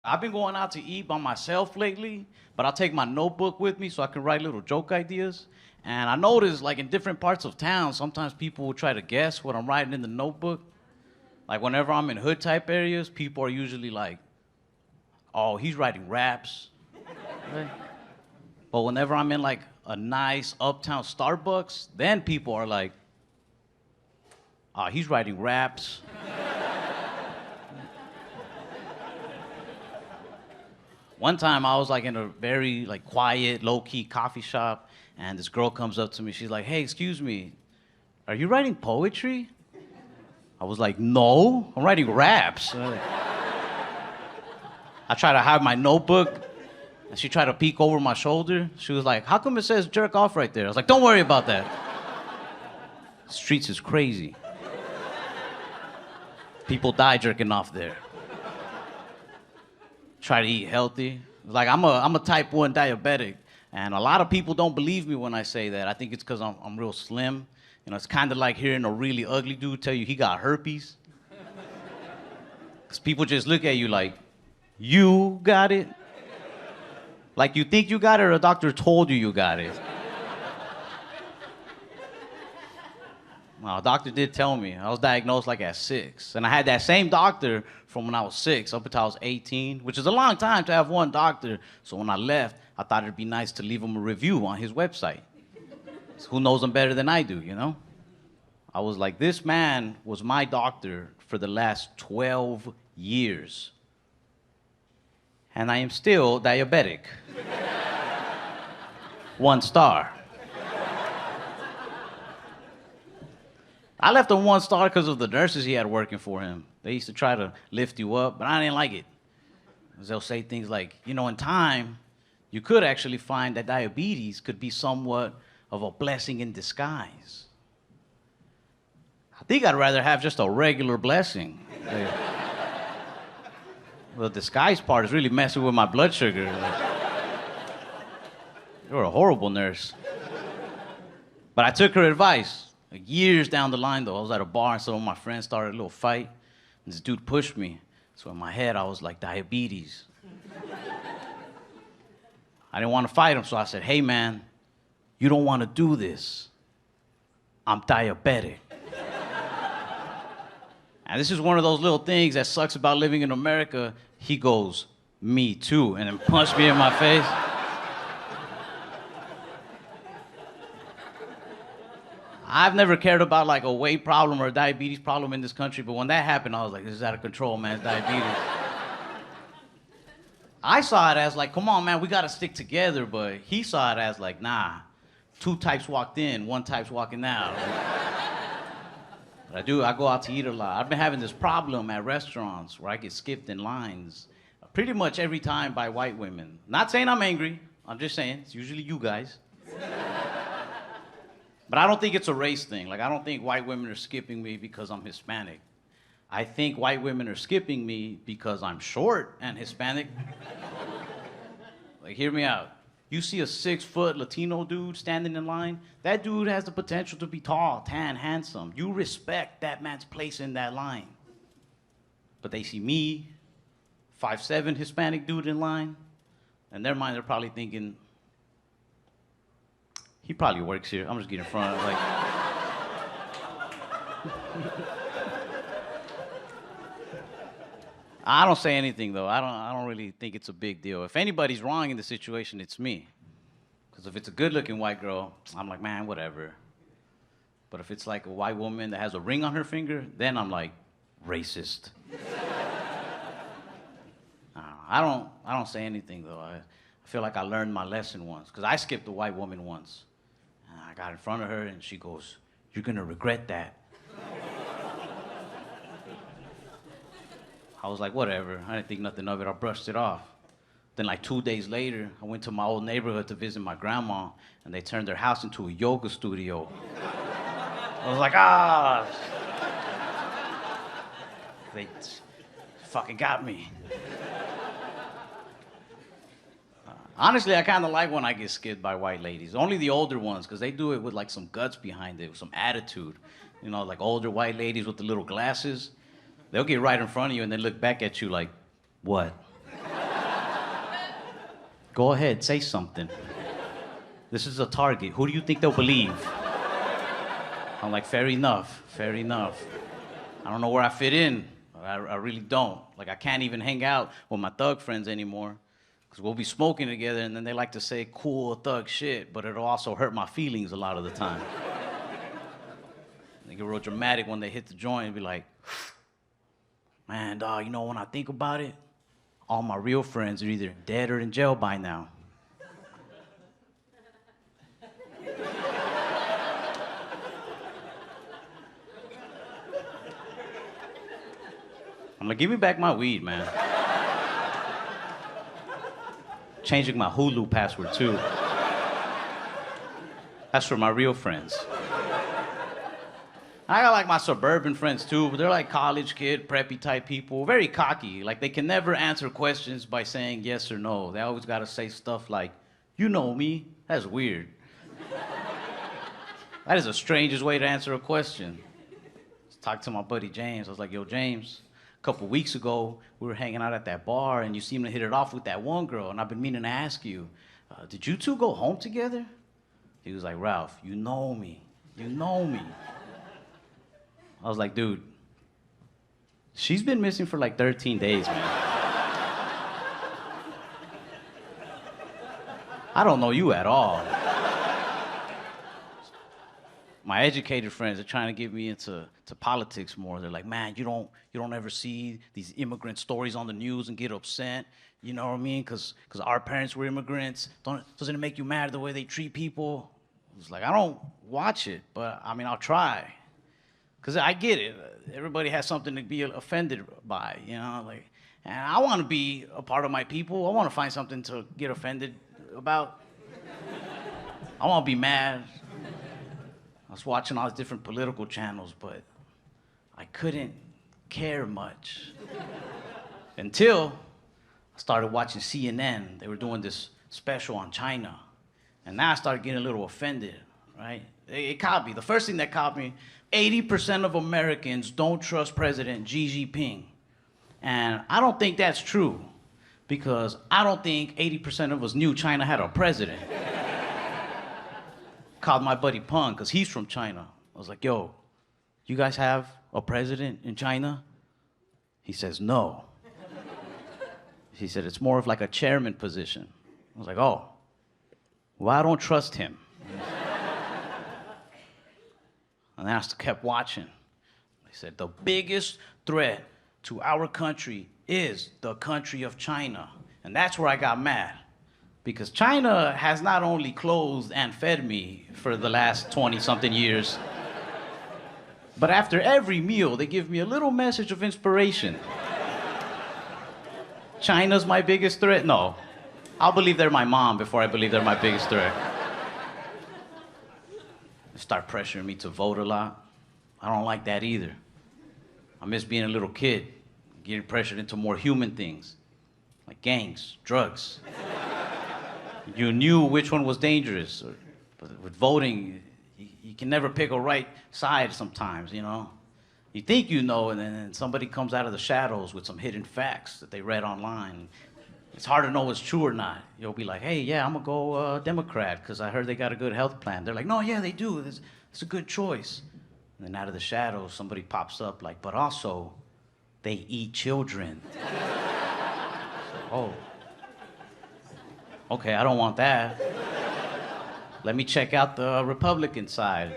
I've been going out to eat by myself lately, but I'll take my notebook with me so I can write little joke ideas. And I notice, like in different parts of town, sometimes people will try to guess what I'm writing in the notebook. Like whenever I'm in hood type areas, people are usually like, "Oh, he's writing raps." Right? But whenever I'm in like a nice uptown Starbucks, then people are like, "Oh, he's writing raps." One time I was like in a very like quiet, low-key coffee shop, and this girl comes up to me. She's like, "Hey, excuse me, are you writing poetry?" I was like, "No, I'm writing raps." I tried to hide my notebook, and she tried to peek over my shoulder. She was like, "How come it says jerk off right there?" I was like, "Don't worry about that. Streets is crazy. People die jerking off there." Try to eat healthy. Like I'm a type 1 diabetic, and a lot of people don't believe me when I say that. I think it's because I'm real slim. You know, it's kind of like hearing a really ugly dude tell you he got herpes. Because people just look at you like, you got it? Like you think you got it or a doctor told you you got it? Well, a doctor did tell me. I was diagnosed like at 6. And I had that same doctor from when I was 6 up until I was 18, which is a long time to have one doctor. So when I left, I thought it'd be nice to leave him a review on his website. So who knows him better than I do, you know? I was like, this man was my doctor for the last 12 years. And I am still diabetic. 1 star. I left him 1 star because of the nurses he had working for him. They used to try to lift you up, but I didn't like it. 'Cause they'll say things like, you know, in time, you could actually find that diabetes could be somewhat of a blessing in disguise. I think I'd rather have just a regular blessing. The disguise part is really messing with my blood sugar. You're a horrible nurse. But I took her advice. Like years down the line, though, I was at a bar and some of my friends started a little fight. And this dude pushed me. So in my head, I was like, diabetes. I didn't want to fight him, so I said, hey, man, you don't want to do this. I'm diabetic. And this is one of those little things that sucks about living in America. He goes, me too, and then punched me in my face. I've never cared about like a weight problem or a diabetes problem in this country, but when that happened, I was like, this is out of control, man, it's diabetes. I saw it as like, come on, man, we gotta stick together, but he saw it as like, nah, 2 types walked in, 1 type's walking out. But I go out to eat a lot. I've been having this problem at restaurants where I get skipped in lines pretty much every time by white women. Not saying I'm angry, I'm just saying, it's usually you guys. But I don't think it's a race thing. Like, I don't think white women are skipping me because I'm Hispanic. I think white women are skipping me because I'm short and Hispanic. Like, hear me out. You see a 6-foot Latino dude standing in line, that dude has the potential to be tall, tan, handsome. You respect that man's place in that line. But they see me, 5'7" Hispanic dude in line, in their mind they're probably thinking, he probably works here. I'm just getting in front of like. I don't say anything though. I don't really think it's a big deal. If anybody's wrong in the situation, it's me. Because if it's a good-looking white girl, I'm like, man, whatever. But if it's like a white woman that has a ring on her finger, then I'm like, racist. I don't say anything though. I feel like I learned my lesson once. Because I skipped a white woman once. I got in front of her and she goes, you're gonna regret that. I was like, whatever. I didn't think nothing of it. I brushed it off. Then like 2 days later, I went to my old neighborhood to visit my grandma and they turned their house into a yoga studio. I was like, ah. They fucking got me. Honestly, I kind of like when I get skipped by white ladies. Only the older ones, because they do it with like some guts behind it, with some attitude. You know, like older white ladies with the little glasses. They'll get right in front of you and then look back at you like, what? Go ahead, say something. This is a target. Who do you think they'll believe? I'm like, fair enough, fair enough. I don't know where I fit in. I really don't. Like, I can't even hang out with my thug friends anymore because we'll be smoking together and then they like to say cool thug shit, but it'll also hurt my feelings a lot of the time. They get real dramatic when they hit the joint and be like, man, dog, you know, when I think about it, all my real friends are either dead or in jail by now. I'm like, give me back my weed, man. Changing my Hulu password, too. That's for my real friends. I got like my suburban friends too, but they're like college kid, preppy type people, very cocky. Like they can never answer questions by saying yes or no. They always gotta say stuff like, you know me. That's weird. That is the strangest way to answer a question. Talked to my buddy James. I was like, yo, James, a couple weeks ago, we were hanging out at that bar and you seemed to hit it off with that one girl, and I've been meaning to ask you, did you two go home together? He was like, Ralph, you know me. You know me. I was like, dude, she's been missing for like 13 days, man. I don't know you at all. My educated friends are trying to get me into politics more. They're like, man, you don't ever see these immigrant stories on the news and get upset. You know what I mean? Because our parents were immigrants. Doesn't it make you mad the way they treat people? I was like, I don't watch it, but I mean, I'll try. Because I get it. Everybody has something to be offended by, you know? Like, and I want to be a part of my people. I want to find something to get offended about. I want to be mad. I was watching all these different political channels, but I couldn't care much. Until I started watching CNN. They were doing this special on China. And now I started getting a little offended, right? It caught me. The first thing that caught me, 80% of Americans don't trust President Xi Jinping. And I don't think that's true, because I don't think 80% of us knew China had a president. Called my buddy Peng, because he's from China. I was like, yo, you guys have a president in China? He says, no. He said, it's more of like a chairman position. I was like, oh, well, I don't trust him. And then I kept watching. They said, the biggest threat to our country is the country of China. And that's where I got mad. Because China has not only clothed and fed me for the last 20-something years, but after every meal, they give me a little message of inspiration. China's my biggest threat? No. I'll believe they're my mom before I believe they're my biggest threat. They start pressuring me to vote a lot. I don't like that either. I miss being a little kid, getting pressured into more human things, like gangs, drugs. You knew which one was dangerous. But with voting, you can never pick a right side sometimes, you know? You think you know, and then somebody comes out of the shadows with some hidden facts that they read online. It's hard to know what's true or not. You'll be like, hey, yeah, I'm gonna go Democrat because I heard they got a good health plan. They're like, no, yeah, they do. It's a good choice. And then out of the shadows, somebody pops up like, but also, they eat children. Oh. Okay, I don't want that. Let me check out the Republican side.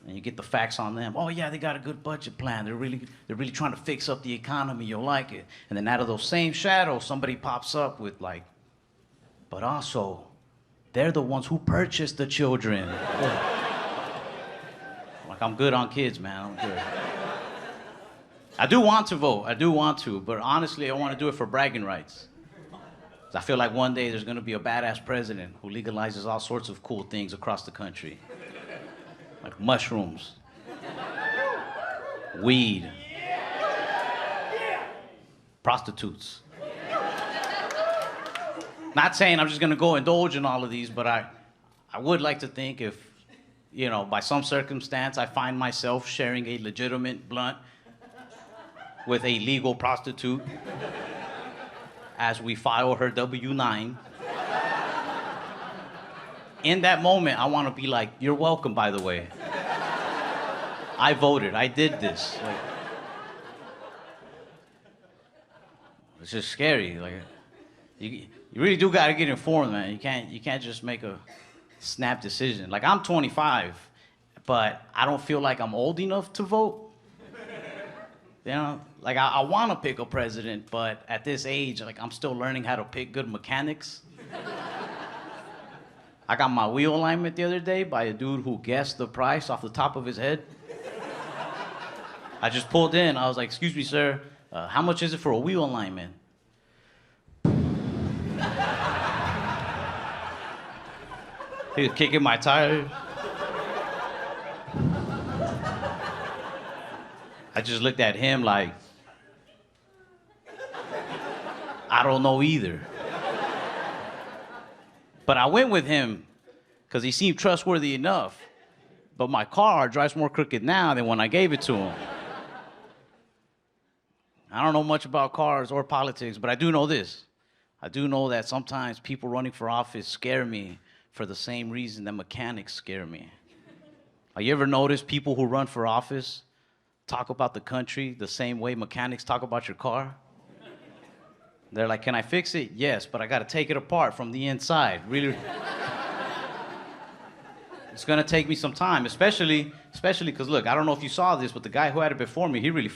And you get the facts on them. Oh yeah, they got a good budget plan. They're really trying to fix up the economy. You'll like it. And then out of those same shadows, somebody pops up with like, but also, they're the ones who purchased the children. Like, I'm good on kids, man. I'm good. I do want to vote. I do want to, but honestly, I want to do it for bragging rights. I feel like one day there's going to be a badass president who legalizes all sorts of cool things across the country. Like mushrooms, weed, prostitutes. Not saying I'm just gonna go indulge in all of these, but I would like to think if, you know, by some circumstance I find myself sharing a legitimate blunt with a legal prostitute as we file her W-9. in that moment, I want to be like, you're welcome, by the way. I voted. I did this. Like, it's just scary. Like, you really do got to get informed, man. You can't just make a snap decision. Like, I'm 25, but I don't feel like I'm old enough to vote. You know, like I want to pick a president, but at this age, like I'm still learning how to pick good mechanics. I got my wheel alignment the other day by a dude who guessed the price off the top of his head. I just pulled in. I was like, "Excuse me, sir, how much is it for a wheel alignment?" He was kicking my tires. I just looked at him like, I don't know either. But I went with him because he seemed trustworthy enough. But my car drives more crooked now than when I gave it to him. I don't know much about cars or politics, but I do know this. I do know that sometimes people running for office scare me for the same reason that mechanics scare me. Have you ever noticed people who run for office talk about the country the same way mechanics talk about your car? They're like, can I fix it? Yes, but I gotta take it apart from the inside. Really, it's gonna take me some time, especially because look, I don't know if you saw this, but the guy who had it before me, he really